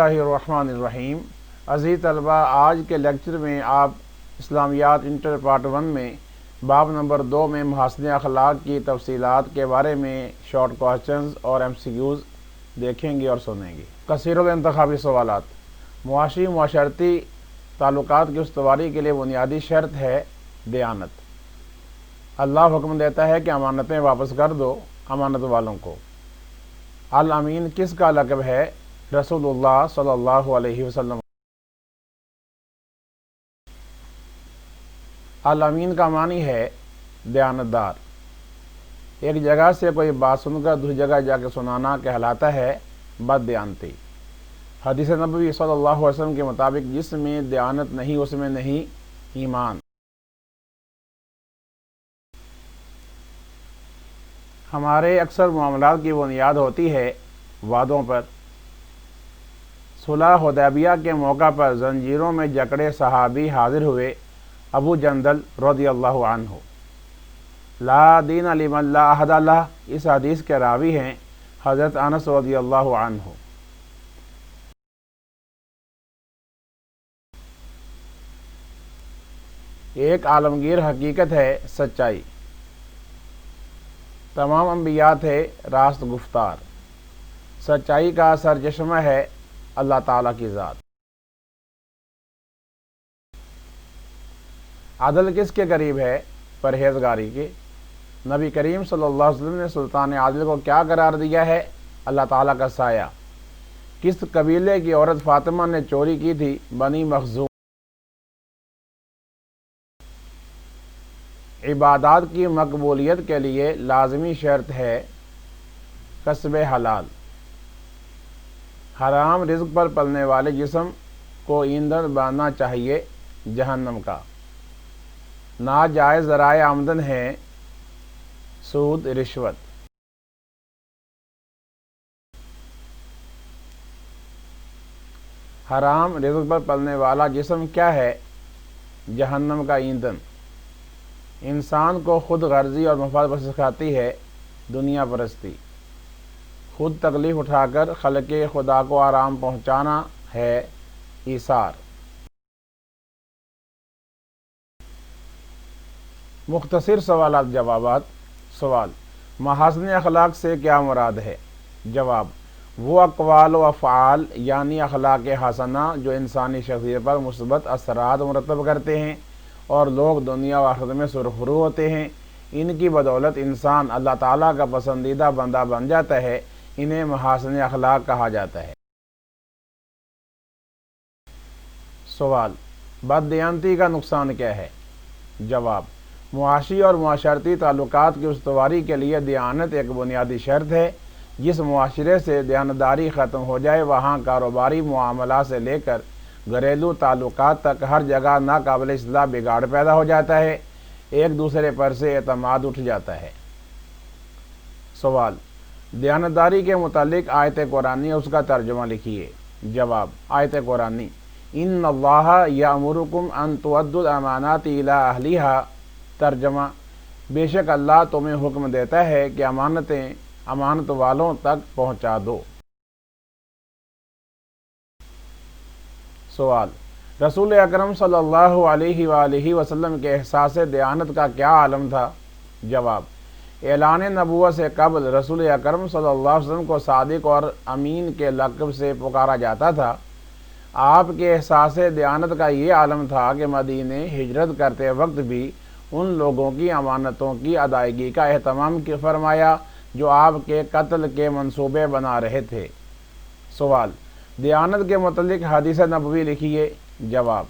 اللہ الرحمن الرحیم۔ عزیز طلبہ، آج کے لیکچر میں آپ اسلامیات انٹر پارٹ 1 میں باب نمبر 2 میں محاسن اخلاق کی تفصیلات کے بارے میں شارٹ کوسچنز اور MCQs دیکھیں گے اور سنیں گے۔ کثیر الانتخابی سوالات۔ معاشی معاشرتی تعلقات کی استواری کے لیے بنیادی شرط ہے دیانت۔ اللہ حکم دیتا ہے کہ امانتیں واپس کر دو امانت والوں کو۔ الامین کس کا لقب ہے؟ رسول اللہ صلی اللہ علیہ وسلم۔ الامین کا معنی ہے دیانتدار۔ ایک جگہ سے کوئی بات سن کر دوسری جگہ جا کے سنانا کہلاتا ہے بد دیانتی۔ حدیث نبوی صلی اللہ علیہ وسلم کے مطابق جس میں دیانت نہیں اس میں نہیں ایمان۔ ہمارے اکثر معاملات کی بنیاد ہوتی ہے وعدوں پر۔ صلح حدیبیہ کے موقع پر زنجیروں میں جکڑے صحابی حاضر ہوئے ابو جندل رضی اللہ عنہ۔ لا دین لمن لا عہد لہ، اس حدیث کے راوی ہیں حضرت انس رضی اللہ عنہ۔ ایک عالمگیر حقیقت ہے سچائی۔ تمام انبیاء تھے راست گفتار۔ سچائی کا سرچشمہ ہے اللہ تعالیٰ کی ذات۔ عدل کس کے قریب ہے؟ پرہیزگاری کے۔ نبی کریم صلی اللہ علیہ وسلم نے سلطان عادل کو کیا قرار دیا ہے؟ اللہ تعالیٰ کا سایہ۔ کس قبیلے کی عورت فاطمہ نے چوری کی تھی؟ بنی مخزوم۔ عبادات کی مقبولیت کے لیے لازمی شرط ہے کسب حلال۔ حرام رزق پر پلنے والے جسم کو ایندھن بننا چاہیے جہنم کا۔ ناجائز ذرائع آمدن ہیں سود، رشوت۔ حرام رزق پر پلنے والا جسم کیا ہے؟ جہنم کا ایندھن۔ انسان کو خود غرضی اور مفاد پر سکھاتی ہے دنیا پرستی۔ خود تکلیف اٹھا کر خلق خدا کو آرام پہنچانا ہے ایثار۔ مختصر سوالات جوابات۔ سوال: محاسن اخلاق سے کیا مراد ہے؟ جواب: وہ اقوال و افعال یعنی اخلاق حسنہ جو انسانی شخصیت پر مثبت اثرات مرتب کرتے ہیں اور لوگ دنیا و آخرت میں سرخرو ہوتے ہیں، ان کی بدولت انسان اللہ تعالیٰ کا پسندیدہ بندہ بن جاتا ہے، انہیں محاسن اخلاق کہا جاتا ہے۔ سوال: بد دیانتی کا نقصان کیا ہے؟ جواب: معاشی اور معاشرتی تعلقات کی استواری کے لیے دیانت ایک بنیادی شرط ہے۔ جس معاشرے سے دیانتداری ختم ہو جائے وہاں کاروباری معاملات سے لے کر گھریلو تعلقات تک ہر جگہ ناقابل اصلاح بگاڑ پیدا ہو جاتا ہے، ایک دوسرے پر سے اعتماد اٹھ جاتا ہے۔ سوال: دیانتداری کے متعلق آیت قرآنی اس کا ترجمہ لکھیے۔ جواب: آیت قرآنی: ان اللہ یامرکم ان تؤدوا الامانات الی اہلہا۔ ترجمہ: بے شک اللہ تمہیں حکم دیتا ہے کہ امانتیں امانت والوں تک پہنچا دو۔ سوال: رسول اکرم صلی اللہ علیہ وآلہ وسلم کے احساس دیانت کا کیا عالم تھا؟ جواب: اعلان نبوت سے قبل رسول اکرم صلی اللہ علیہ وسلم کو صادق اور امین کے لقب سے پکارا جاتا تھا۔ آپ کے احساس دیانت کا یہ عالم تھا کہ مدینے ہجرت کرتے وقت بھی ان لوگوں کی امانتوں کی ادائیگی کا اہتمام فرمایا جو آپ کے قتل کے منصوبے بنا رہے تھے۔ سوال: دیانت کے متعلق حدیث نبوی لکھیے۔ جواب: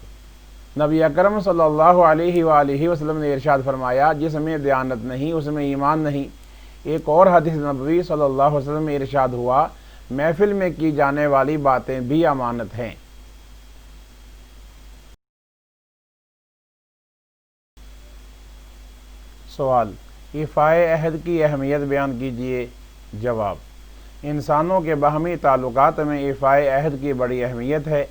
نبی اکرم صلی اللہ علیہ وآلہ وسلم نے ارشاد فرمایا جس میں دیانت نہیں اس میں ایمان نہیں۔ ایک اور حدیث نبوی صلی اللہ علیہ وسلم میں ارشاد ہوا محفل میں کی جانے والی باتیں بھی امانت ہیں۔ سوال: ایفائے عہد کی اہمیت بیان کیجیے۔ جواب: انسانوں کے باہمی تعلقات میں ایفائے عہد کی بڑی اہمیت ہے۔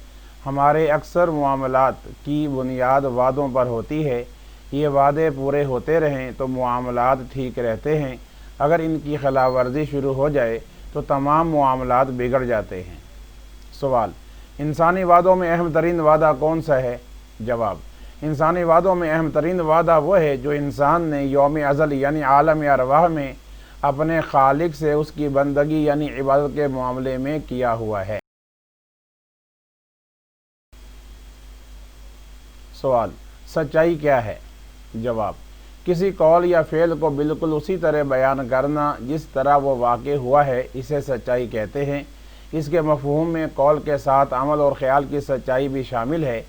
ہمارے اکثر معاملات کی بنیاد وعدوں پر ہوتی ہے۔ یہ وعدے پورے ہوتے رہیں تو معاملات ٹھیک رہتے ہیں، اگر ان کی خلاف ورزی شروع ہو جائے تو تمام معاملات بگڑ جاتے ہیں۔ سوال: انسانی وعدوں میں اہم ترین وعدہ کون سا ہے؟ جواب، انسانی وعدوں میں اہم ترین وعدہ وہ ہے جو انسان نے یوم ازل یعنی عالم ارواح میں اپنے خالق سے اس کی بندگی یعنی عبادت کے معاملے میں کیا ہوا ہے۔ سوال، سچائی کیا ہے؟ جواب، کسی قول یا فعل کو بالکل اسی طرح بیان کرنا جس طرح وہ واقع ہوا ہے اسے سچائی کہتے ہیں۔ اس کے مفہوم میں قول کے ساتھ عمل اور خیال کی سچائی بھی شامل ہے۔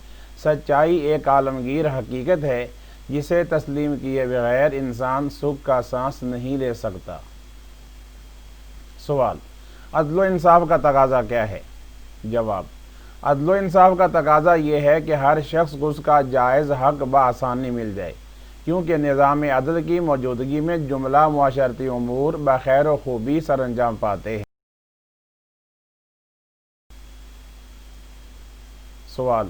سچائی ایک عالمگیر حقیقت ہے جسے تسلیم کیے بغیر انسان سکھ کا سانس نہیں لے سکتا۔ سوال، عدل و انصاف کا تقاضا کیا ہے؟ جواب، عدل و انصاف کا تقاضا یہ ہے کہ ہر شخص کو اس کا جائز حق بآسانی مل جائے، کیونکہ نظام عدل کی موجودگی میں جملہ معاشرتی امور بخیر و خوبی سر انجام پاتے ہیں۔ سوال،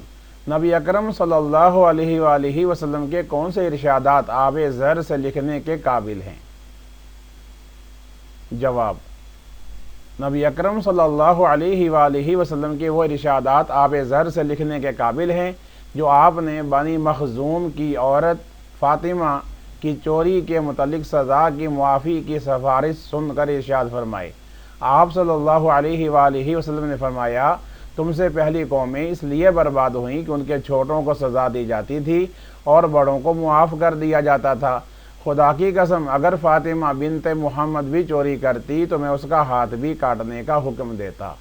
نبی اکرم صلی اللہ علیہ وآلہ وسلم کے کون سے ارشادات آب زر سے لکھنے کے قابل ہیں؟ جواب، نبی اکرم صلی اللہ علیہ وآلہ وسلم کے وہ ارشادات آب زر سے لکھنے کے قابل ہیں جو آپ نے بنی مخزوم کی عورت فاطمہ کی چوری کے متعلق سزا کی معافی کی سفارش سن کر ارشاد فرمائے۔ آپ صلی اللہ علیہ وآلہ وسلم نے فرمایا، تم سے پہلی قومیں اس لیے برباد ہوئیں کہ ان کے چھوٹوں کو سزا دی جاتی تھی اور بڑوں کو معاف کر دیا جاتا تھا۔ خدا کی قسم، اگر فاطمہ بنت محمد بھی چوری کرتی تو میں اس کا ہاتھ بھی کاٹنے کا حکم دیتا۔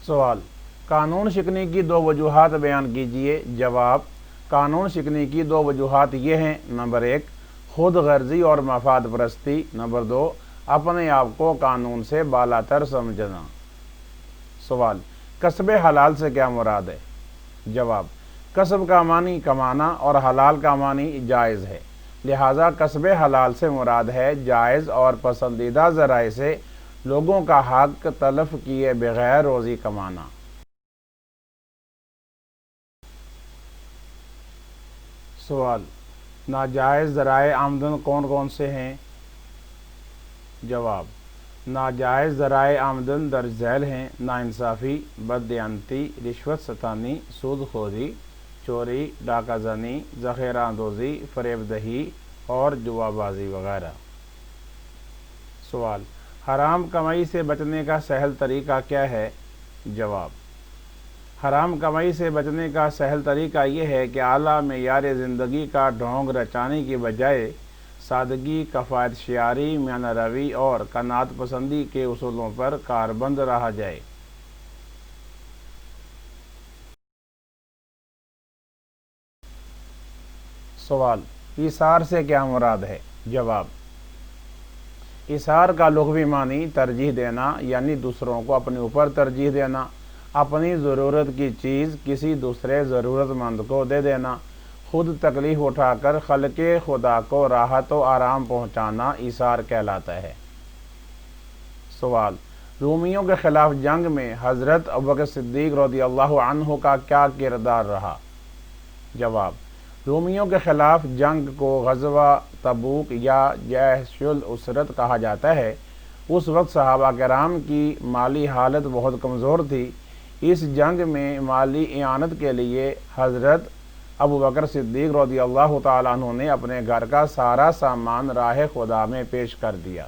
سوال، قانون شکنی کی دو وجوہات بیان کیجیے۔ جواب، قانون شکنی کی دو وجوہات یہ ہیں: نمبر 1، خود غرضی اور مفاد پرستی۔ نمبر 2، اپنے آپ کو قانون سے بالاتر سمجھنا۔ سوال، کسب حلال سے کیا مراد ہے؟ جواب، کسب کا معنی کمانا اور حلال کا معنی جائز ہے، لہذا کسب حلال سے مراد ہے جائز اور پسندیدہ ذرائع سے لوگوں کا حق تلف کیے بغیر روزی کمانا۔ سوال، ناجائز ذرائع آمدن کون کون سے ہیں؟ جواب، ناجائز ذرائع آمدن درج ذیل ہیں: ناانصافی، بددیانتی، رشوت ستانی، سود خوری، چوری، ڈاکہ زنی، ذخیرہ اندوزی، فریب دہی اور جوا بازی وغیرہ۔ سوال، حرام کمائی سے بچنے کا سہل طریقہ کیا ہے؟ جواب، حرام کمائی سے بچنے کا سہل طریقہ یہ ہے کہ اعلیٰ معیار زندگی کا ڈھونگ رچانے کی بجائے سادگی، کفایت شعاری، میانہ روی اور قناعت پسندی کے اصولوں پر کاربند رہا جائے۔ سوال، ایثار سے کیا مراد ہے؟ جواب، ایثار کا لغوی معنی ترجیح دینا یعنی دوسروں کو اپنے اوپر ترجیح دینا، اپنی ضرورت کی چیز کسی دوسرے ضرورت مند کو دے دینا، خود تکلیف اٹھا کر خلق خدا کو راحت و آرام پہنچانا ایثار کہلاتا ہے۔ سوال، رومیوں کے خلاف جنگ میں حضرت ابوبکر صدیق رضی اللہ عنہ کا کیا کردار رہا؟ جواب، رومیوں کے خلاف جنگ کو غزوہ تبوک یا جیش الاسرت کہا جاتا ہے۔ اس وقت صحابہ کرام کی مالی حالت بہت کمزور تھی۔ اس جنگ میں مالی اعانت کے لیے حضرت ابوبکر صدیق رضی اللہ تعالیٰ عنہ نے اپنے گھر کا سارا سامان راہ خدا میں پیش کر دیا۔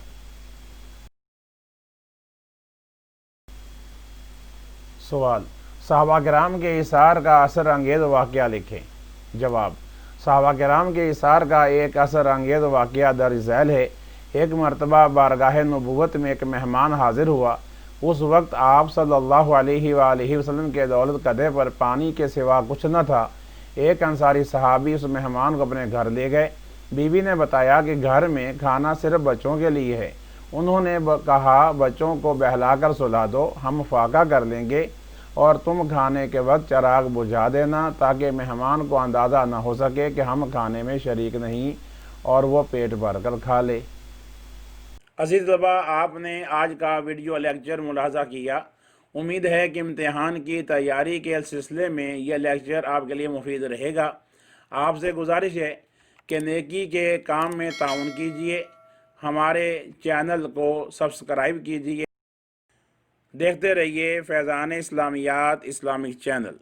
سوال، صحابہ کرام کے ایثار کا اثر انگیز واقعہ لکھیں۔ جواب، صحابہ کرام کے ایثار کا ایک اثر انگیز واقعہ درج ذیل ہے۔ ایک مرتبہ بارگاہ نبوت میں ایک مہمان حاضر ہوا۔ اس وقت آپ صلی اللہ علیہ وآلہ وسلم کے دولت قدح پر پانی کے سوا کچھ نہ تھا۔ ایک انصاری صحابی اس مہمان کو اپنے گھر لے گئے۔ بیوی نے بتایا کہ گھر میں کھانا صرف بچوں کے لیے ہے۔ انہوں نے کہا، بچوں کو بہلا کر سلا دو، ہم فاقہ کر لیں گے اور تم کھانے کے وقت چراغ بجھا دینا تاکہ مہمان کو اندازہ نہ ہو سکے کہ ہم کھانے میں شریک نہیں اور وہ پیٹ بھر کر کھا لے۔ عزیز طلباء، آپ نے آج کا ویڈیو لیکچر ملاحظہ کیا۔ امید ہے کہ امتحان کی تیاری کے سلسلے میں یہ لیکچر آپ کے لیے مفید رہے گا۔ آپ سے گزارش ہے کہ نیکی کے کام میں تعاون کیجیے، ہمارے چینل کو سبسکرائب کیجیے، دیکھتے رہیے فیضان اسلامیات اسلامک چینل۔